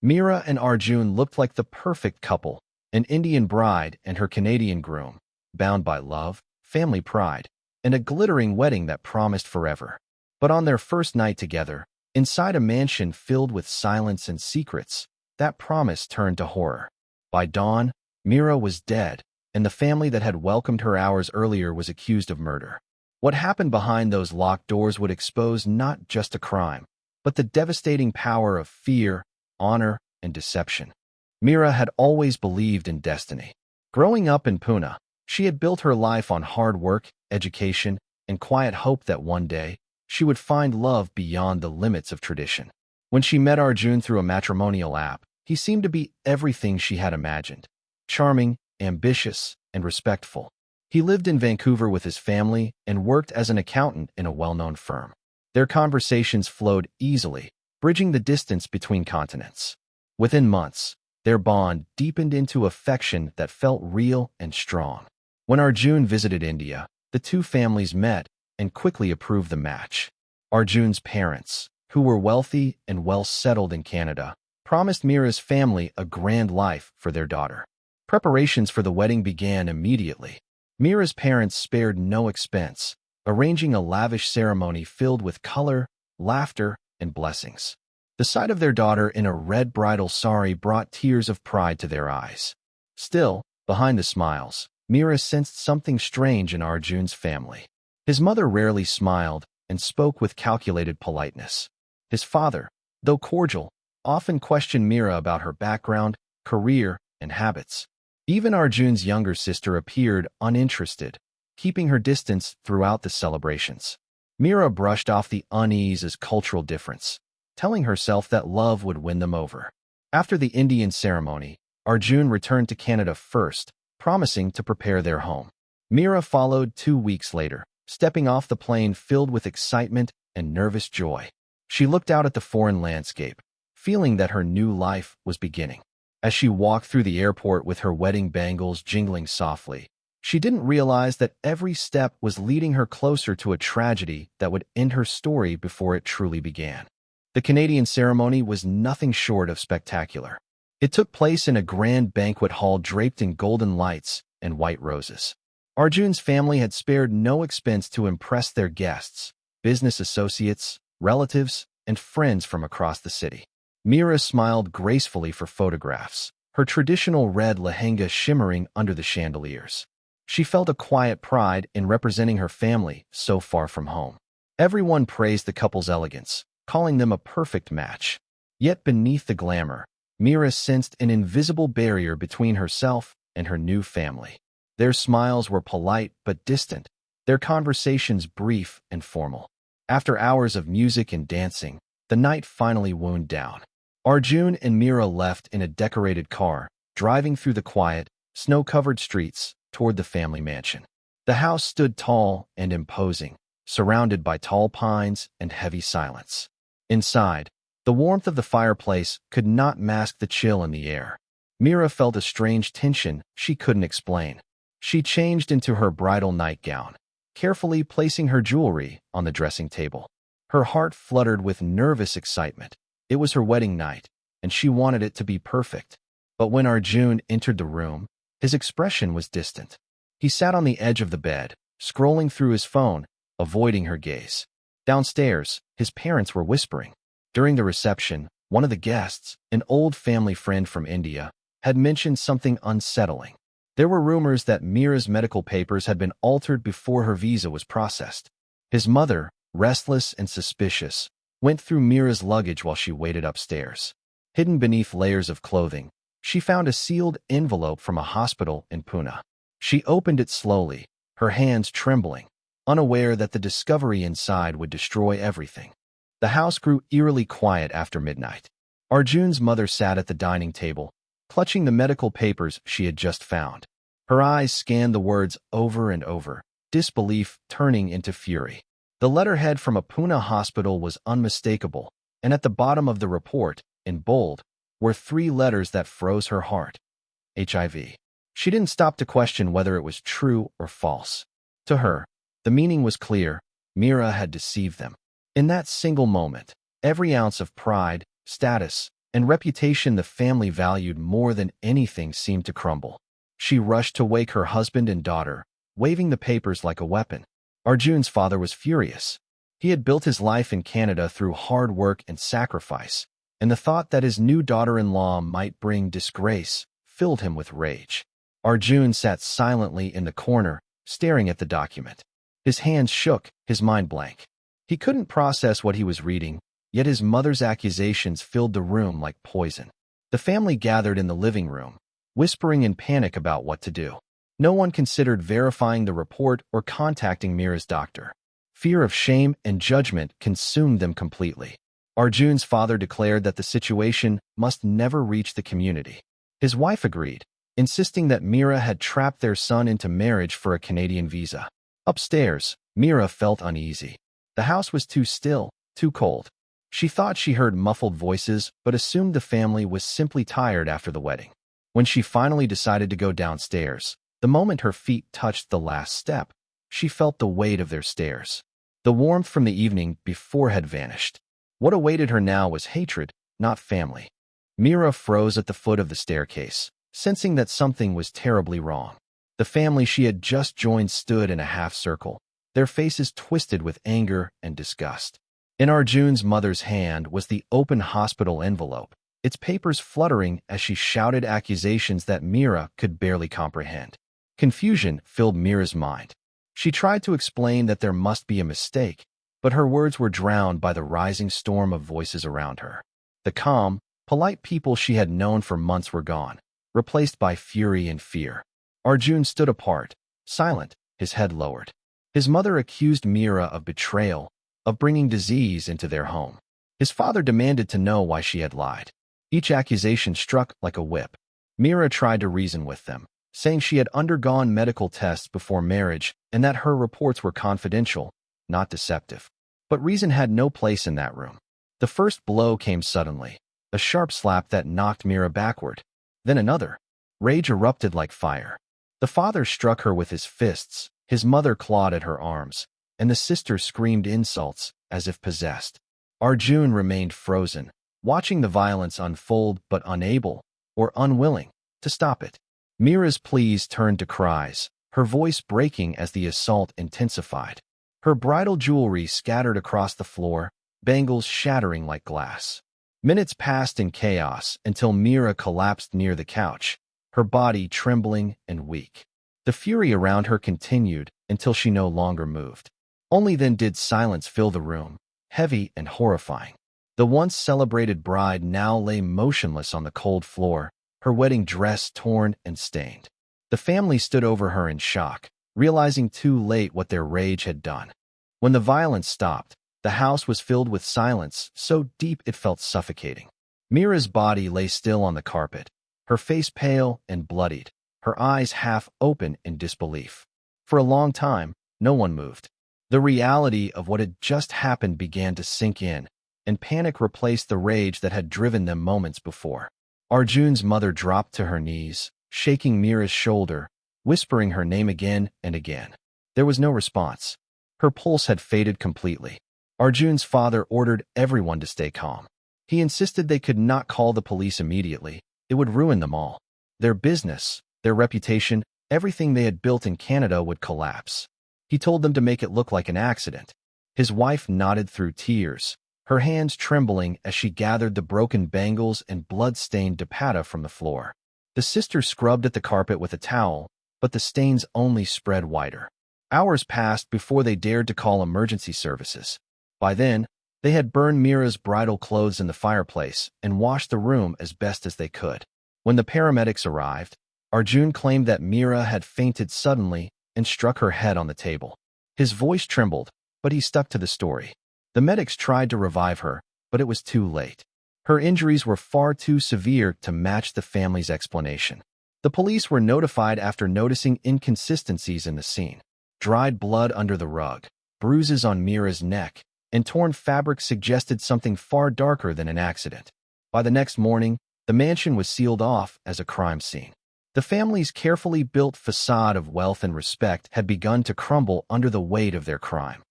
Meera and Arjun looked like the perfect couple, an Indian bride and her Canadian groom, bound by love, family pride, and a glittering wedding that promised forever. But on their first night together, inside a mansion filled with silence and secrets, that promise turned to horror. By dawn, Meera was dead, and the family that had welcomed her hours earlier was accused of murder. What happened behind those locked doors would expose not just a crime, but the devastating power of fear, honor, and deception. Meera had always believed in destiny. Growing up in Pune, she had built her life on hard work, education, and quiet hope that one day, she would find love beyond the limits of tradition. When she met Arjun through a matrimonial app, he seemed to be everything she had imagined. Charming, ambitious, and respectful. He lived in Vancouver with his family and worked as an accountant in a well-known firm. Their conversations flowed easily, bridging the distance between continents. Within months, their bond deepened into affection that felt real and strong. When Arjun visited India, the two families met and quickly approved the match. Arjun's parents, who were wealthy and well-settled in Canada, promised Meera's family a grand life for their daughter. Preparations for the wedding began immediately. Meera's parents spared no expense, arranging a lavish ceremony filled with color, laughter, and blessings. The sight of their daughter in a red bridal sari brought tears of pride to their eyes. Still, behind the smiles, Meera sensed something strange in Arjun's family. His mother rarely smiled and spoke with calculated politeness. His father, though cordial, often questioned Meera about her background, career, and habits. Even Arjun's younger sister appeared uninterested, keeping her distance throughout the celebrations. Meera brushed off the unease as cultural difference, telling herself that love would win them over. After the Indian ceremony, Arjun returned to Canada first, promising to prepare their home. Meera followed 2 weeks later, stepping off the plane filled with excitement and nervous joy. She looked out at the foreign landscape, feeling that her new life was beginning. As she walked through the airport with her wedding bangles jingling softly, she didn't realize that every step was leading her closer to a tragedy that would end her story before it truly began. The Canadian ceremony was nothing short of spectacular. It took place in a grand banquet hall draped in golden lights and white roses. Arjun's family had spared no expense to impress their guests, business associates, relatives, and friends from across the city. Meera smiled gracefully for photographs, her traditional red lehenga shimmering under the chandeliers. She felt a quiet pride in representing her family so far from home. Everyone praised the couple's elegance, calling them a perfect match. Yet beneath the glamour, Meera sensed an invisible barrier between herself and her new family. Their smiles were polite but distant, their conversations brief and formal. After hours of music and dancing, the night finally wound down. Arjun and Meera left in a decorated car, driving through the quiet, snow-covered streets toward the family mansion. The house stood tall and imposing, surrounded by tall pines and heavy silence. Inside, the warmth of the fireplace could not mask the chill in the air. Meera felt a strange tension she couldn't explain. She changed into her bridal nightgown, carefully placing her jewelry on the dressing table. Her heart fluttered with nervous excitement. It was her wedding night, and she wanted it to be perfect. But when Arjun entered the room, his expression was distant. He sat on the edge of the bed, scrolling through his phone, avoiding her gaze. Downstairs, his parents were whispering. During the reception, one of the guests, an old family friend from India, had mentioned something unsettling. There were rumors that Meera's medical papers had been altered before her visa was processed. His mother, restless and suspicious, went through Meera's luggage while she waited upstairs. Hidden beneath layers of clothing, she found a sealed envelope from a hospital in Pune. She opened it slowly, her hands trembling, unaware that the discovery inside would destroy everything. The house grew eerily quiet after midnight. Arjun's mother sat at the dining table, clutching the medical papers she had just found. Her eyes scanned the words over and over, disbelief turning into fury. The letterhead from a Pune hospital was unmistakable, and at the bottom of the report, in bold, were 3 letters that froze her heart. HIV. She didn't stop to question whether it was true or false. To her, the meaning was clear. Meera had deceived them. In that single moment, every ounce of pride, status, and reputation the family valued more than anything seemed to crumble. She rushed to wake her husband and daughter, waving the papers like a weapon. Arjun's father was furious. He had built his life in Canada through hard work and sacrifice, and the thought that his new daughter-in-law might bring disgrace filled him with rage. Arjun sat silently in the corner, staring at the document. His hands shook, his mind blank. He couldn't process what he was reading, yet his mother's accusations filled the room like poison. The family gathered in the living room, whispering in panic about what to do. No one considered verifying the report or contacting Meera's doctor. Fear of shame and judgment consumed them completely. Arjun's father declared that the situation must never reach the community. His wife agreed, insisting that Meera had trapped their son into marriage for a Canadian visa. Upstairs, Meera felt uneasy. The house was too still, too cold. She thought she heard muffled voices, but assumed the family was simply tired after the wedding. When she finally decided to go downstairs, the moment her feet touched the last step, she felt the weight of their stares. The warmth from the evening before had vanished. What awaited her now was hatred, not family. Meera froze at the foot of the staircase, sensing that something was terribly wrong. The family she had just joined stood in a half-circle, their faces twisted with anger and disgust. In Arjun's mother's hand was the open hospital envelope, its papers fluttering as she shouted accusations that Meera could barely comprehend. Confusion filled Meera's mind. She tried to explain that there must be a mistake, but her words were drowned by the rising storm of voices around her. The calm, polite people she had known for months were gone, replaced by fury and fear. Arjun stood apart, silent, his head lowered. His mother accused Meera of betrayal, of bringing disease into their home. His father demanded to know why she had lied. Each accusation struck like a whip. Meera tried to reason with them, saying she had undergone medical tests before marriage and that her reports were confidential, not deceptive. But reason had no place in that room. The first blow came suddenly, a sharp slap that knocked Meera backward. Then another. Rage erupted like fire. The father struck her with his fists, his mother clawed at her arms, and the sister screamed insults as if possessed. Arjun remained frozen, watching the violence unfold but unable, or unwilling, to stop it. Meera's pleas turned to cries, her voice breaking as the assault intensified. Her bridal jewelry scattered across the floor, bangles shattering like glass. Minutes passed in chaos until Meera collapsed near the couch, her body trembling and weak. The fury around her continued until she no longer moved. Only then did silence fill the room, heavy and horrifying. The once celebrated bride now lay motionless on the cold floor, her wedding dress torn and stained. The family stood over her in shock, realizing too late what their rage had done. When the violence stopped, the house was filled with silence so deep it felt suffocating. Meera's body lay still on the carpet, her face pale and bloodied, her eyes half open in disbelief. For a long time, no one moved. The reality of what had just happened began to sink in, and panic replaced the rage that had driven them moments before. Arjun's mother dropped to her knees, shaking Meera's shoulder, whispering her name again and again. There was no response. Her pulse had faded completely. Arjun's father ordered everyone to stay calm. He insisted they could not call the police immediately. It would ruin them all. Their business, their reputation, everything they had built in Canada would collapse. He told them to make it look like an accident. His wife nodded through tears, her hands trembling as she gathered the broken bangles and blood-stained dupatta from the floor. The sister scrubbed at the carpet with a towel, but the stains only spread wider. Hours passed before they dared to call emergency services. By then, they had burned Meera's bridal clothes in the fireplace and washed the room as best as they could. When the paramedics arrived, Arjun claimed that Meera had fainted suddenly and struck her head on the table. His voice trembled, but he stuck to the story. The medics tried to revive her, but it was too late. Her injuries were far too severe to match the family's explanation. The police were notified after noticing inconsistencies in the scene. Dried blood under the rug, bruises on Meera's neck, and torn fabric suggested something far darker than an accident. By the next morning, the mansion was sealed off as a crime scene. The family's carefully built facade of wealth and respect had begun to crumble under the weight of their crime.